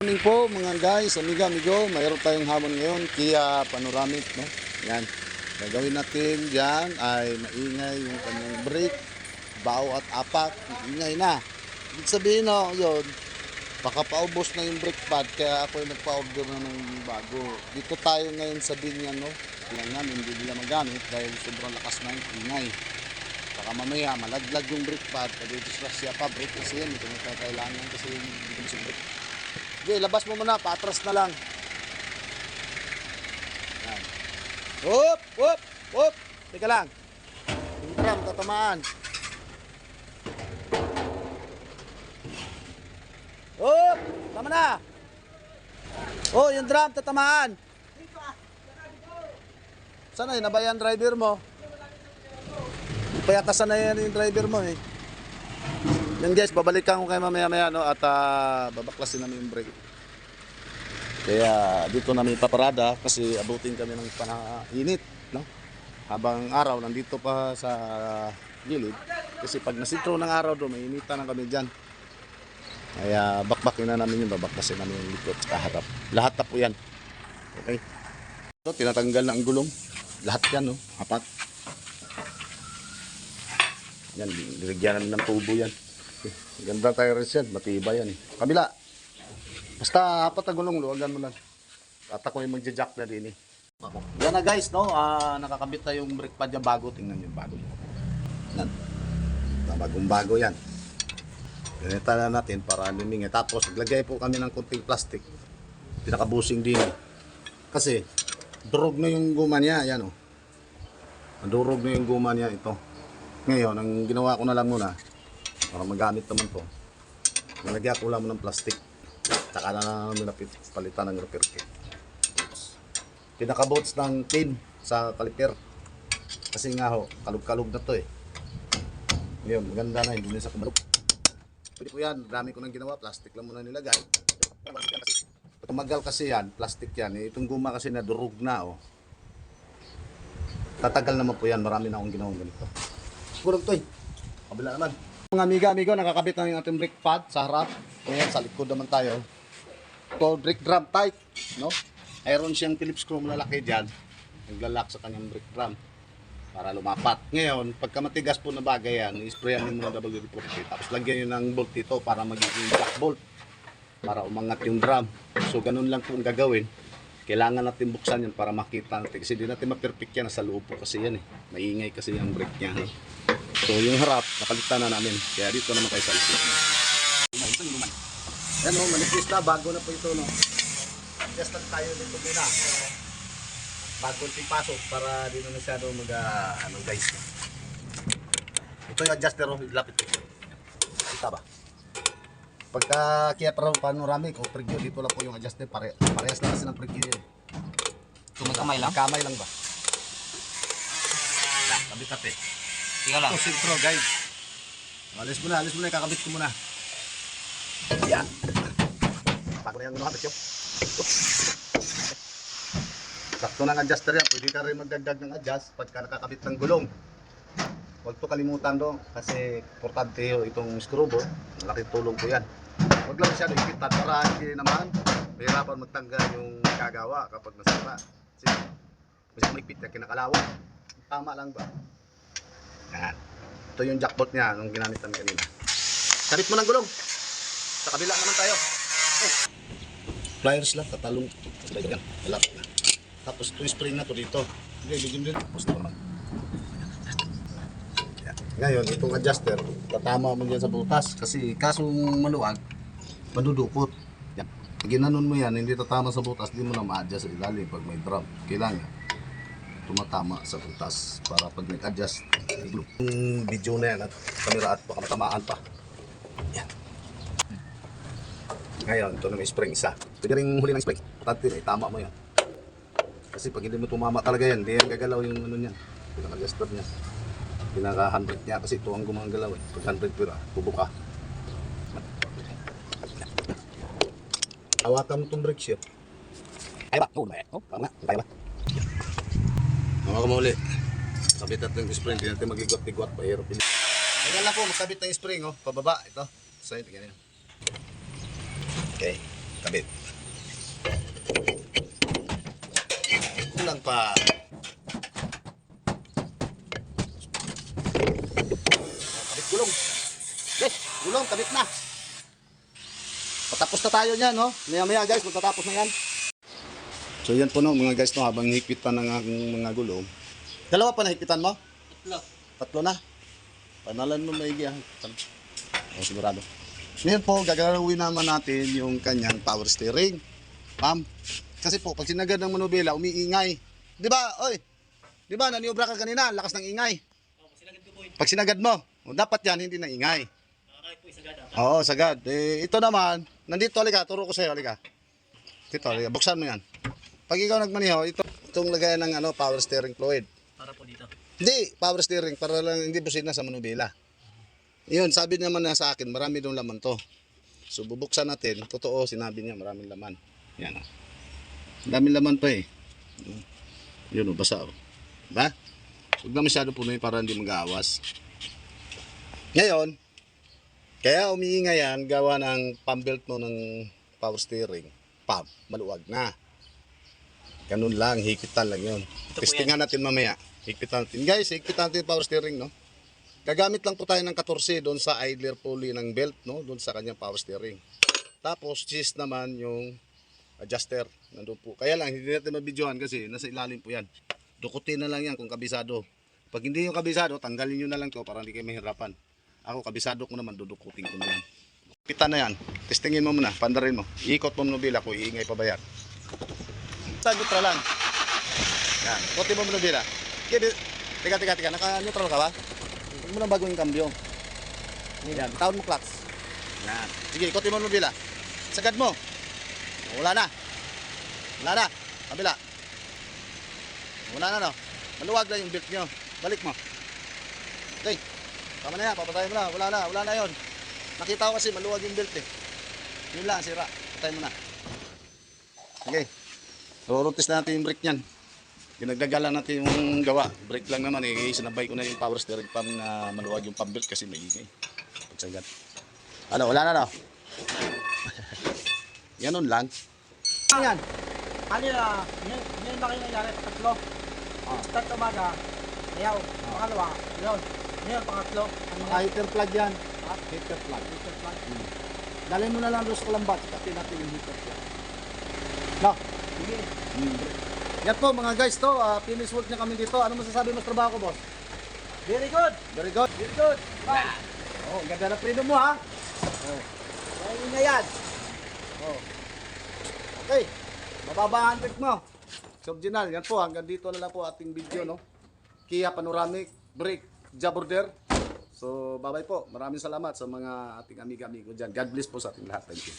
Morning po mga guys, amigo, mayroon tayong hamon ngayon, Kia Panoramic, no? Yan. Gagawin natin diyan ay maingay yung kanyang brake, bao at apak, maingay na. Ibig sabihin no, yun, baka paubos na yung brake pad, kaya ako ay nagpa-order na ng bago. Dito tayo ngayon sa Binyan, no? Kailangan namin hindi nila magamit dahil sobrang lakas na yung ingay. Baka mamaya malaglag yung brake pad, kasi ito siya pa, brake kasi yan, ito na kailangan kasi hindi ko brake. Okay, labas mo muna, patras na lang. Yan. Hop. Teka lang. Yung drum, tatamaan. Hop, tama na. Oh, yung drum, tatamaan. Sana yun, nabayan driver mo. Payatasan na yan yung driver mo eh. Yan guys, babalikan ko kayo mamaya no, at babaklasin namin yung brake. Kaya dito namin ipaparada kasi abutin kami ng panainit, no? Habang araw nandito pa sa gilid kasi pag nasintro ng araw doon may initan na kami diyan. Kaya bakbakin na namin yung babaklasin namin yung likod sa harap. Lahat na po yan. Okay. So, tinatanggal na ang gulong. Lahat yan, no? Apat. Yan, nilagyan namin ng tubo yan. Ganda tayo rin yan, matibay yan. Kabila. Basta apat na gulong, luwagan mo lang. At ako yung magja-jack na din eh. Yan na guys, no? Nakakabit na yung brake pad niya bago. Tingnan yung bago. Yan. Bagong-bago yan. Ganita na natin para lumingin. Tapos, naglagay po kami ng kunting plastic. Pinakabusing din eh. Kasi, durog na yung guma niya. Yan o. Durog na yung guma niya ito. Ngayon, ang ginawa ko na lang muna, para magamit naman to, nalagyan ko lang ng plastic. Saka na namin palitan ng repair kit. Pinakabots ng pin sa kaliper. Kasi nga ho, kalug-kalug na to eh. Ngayon, maganda na, hindi na sa kumalog. Pwede po yan, dami ko nang ginawa, plastic lang muna nilagay. Tumagal kasi yan, plastic yan. Itong guma kasi na durog na oh. Tatagal naman po yan, marami na akong ginawa ganito. Kurang to eh. Kabila naman. Mga amigo, nakakabit na yung ating brake pad sa harap. Ngayon, sa likod naman tayo. Ito, brake drum tight, no? Mayroon siyang Phillips screw malalaki dyan. Naglalak sa kanyang brake drum para lumapat. Ngayon, pagka matigas po na bagay yan, i-sprayan nyo muna WD-40. Tapos lagyan nyo ng bolt dito para magiging jack bolt. Para umangat yung drum. So, ganun lang po ang gagawin. Kailangan natin buksan yan para makita natin. Kasi di natin ma-perfect yan. Nasa loob po kasi yan eh. Maingay kasi yung brake niya. No? So yung harap, nakalitan na namin. Kaya dito naman tayo sa isip. Yan o, manipis na. Bago na po ito. No? Adjust lang tayo dito muna. Bago yung pasok para di na masyado ano guys. Ito yung adjuster o. Lapit ito. Kita ba? Pagka Kia Panoramic o preview, dito lang po yung adjuster. Parehas na kasi ng preview yun. Kamay lang? Kamay lang ba? Kabit-kapit. Tingnan lang. Ito, sintro guys. Alis mo na, kakabit ko muna. Yan. Bago na yung nakabit yun. Sakto ng adjuster yan. Pwede ka rin magdagdag ng adjust pagka nakakabit ng gulong. Huwag to kalimutan doon kasi importante itong screw board. Malaking tulong po yan. Huwag lang siya ipitan para hindi naman mahirapan magtanggal yung kagawa kapag nasira. Kasi mas maipit na kinakalawa. Tama lang ba? Yan. Ito yung jack bolt niya nung ginamit namin kanina. Sabit mo ng gulong. Sa kabila naman tayo. Oh. Pliers lang, tatalong. Yan, wala. Tapos ito yung spring na to dito. Okay, bigyan din. Tapos naman. Ngayon, itong adjuster, tatama mo dyan sa butas. Kasi kasong maluwag, madudukot. Yan. Pag ginanon mo yan, hindi tatama sa butas, hindi mo na ma-adjust sa ilalim pag may drum. Kailangan tumatama sa butas para pag nag-adjust. Yung video na yan at kamera at baka matamaan pa. Yan. Ngayon, ito na may spring isa. Pwede rin huli ng spring. Patante na, tama mo yan. Kasi pag hindi mo tumama talaga yan, hindi yan gagalaw yung ano niyan. Pinaka-adjuster niya. Pinaka-100 niya kasi ito ang gumagalaw eh. Pag 100 pira, bubuka. Hawakan mo itong brake shoe. Kaya ba? Oo, tama. Kaya ba? Mga kamuli. Sabit natin yung spring. Hindi natin mag-igwat-igwat. Pahirap. Kaya lang po, masabit na yung spring. Oh. Pababa. Ito. Side. Ganyan. Okay. Kabit. Kulang pa. Kabit gulong. Okay, gulong, kabit na. Patapos na tayo niyan, no? Maya-maya guys, magtatapos na yan. So yan po no, mga guys, no, habang higpitan ng aking mga gulong. Dalawa pa na higpitan mo? Tatlo na. Panalan mo maigi ang higpitan. O, sigurado. Ngayon po, gagawin naman natin yung kanyang power steering. Pam. Kasi po, pag sinagad ng manubela, umiingay. Di ba? Oy, di ba, naniobra ka kanina, lakas ng ingay. Pag sinagad mo, dapat yan, hindi na ingay. Oo, sagad. Eh, ito naman, nandito, halika, turo ko sa'yo, halika. Dito, halika, buksan mo yan. Pag ikaw nagmaniho, itong lagayan ng power steering fluid. Para po dito. Hindi, power steering, para lang hindi busina sa manubela. Yun, sabi naman na sa akin, marami doon laman to. So, bubuksan natin. Totoo, sinabi niya, maraming laman. Yan, oh. Daming laman pa eh. Yun, oh, basa, oh. Diba? Huwag na masyado punuin para hindi mag-aawas. Ngayon, kaya umiingay yan, gawa ng pump belt mo ng power steering. Pump, maluwag na. Ganun lang, hikitan lang yun. Testingan natin mamaya. Hikitan natin. Guys, hikitan natin yung power steering, no? Gagamit lang po tayo ng 14 doon sa idler pulley ng belt, no? Doon sa kanyang power steering. Tapos, cheese naman yung adjuster. Nandun po. Kaya lang, hindi natin mabidyohan kasi nasa ilalim po yan. Dukutin na lang yan kung kabisado. Pag hindi yung kabisado, tanggalin nyo na lang to para hindi kayo mahirapan. Ako, kabisado ko naman, dudukutin ko na lang. Kita na yan. Testingin mo muna, pandarin mo. Iikot mo nubila ko, iingay pa ba yan? Neutral lang. Yan, kote mo nubila. Teka, naka-neutral ka ba? Huwag mo lang bago yung cambio. Yan, taon mo clutch. Yan. Sige, ikotin mo nubila. Sagad mo. Wala na. Wala na. Kabila. Wala na, no? Maluwag na yung belt nyo. Balik mo. Okay. Tama na yan. Papatayin mo na. Wala na yun. Nakita ko kasi maluwag yung belt eh. Yun lang, sira. Patayin mo na. Okay. Rorotis na natin yung brake nyan. Ginagdagalan natin yung gawa. Brake lang naman eh. Sinabay ko na yung power steering pump na maluwag yung pump belt kasi may ingay. Pagsagad. Ano, wala na no? Ganun lang. Yan. Kanina, ngayon ba kayo nangyari? Pangatlo. Start umaga. Ayaw. Pangalawa. Yun. Ngayon, pangatlo. Heater plug yan. Heater plug. Dalhin mo na lang doon sa lambat. Kasi natin yung heater plug. No. Sige. Yan po mga guys to. Finish work na kami dito. Ano masasabi mo sa trabaho ko, boss? Very good. Very good. Very good. Bye. Oh, ganda na freedom mo ha. Oh. Ngayon na yan. Oh. Okay. Mababa ang handbrake mo. Sa original. Yan po. Hanggang dito na lang po ating video, no? Kia Panoramic Brake Job Order. So, bye-bye po. Maraming salamat sa mga ating amiga-amigo dyan. God bless po sa ating lahat. Thank you.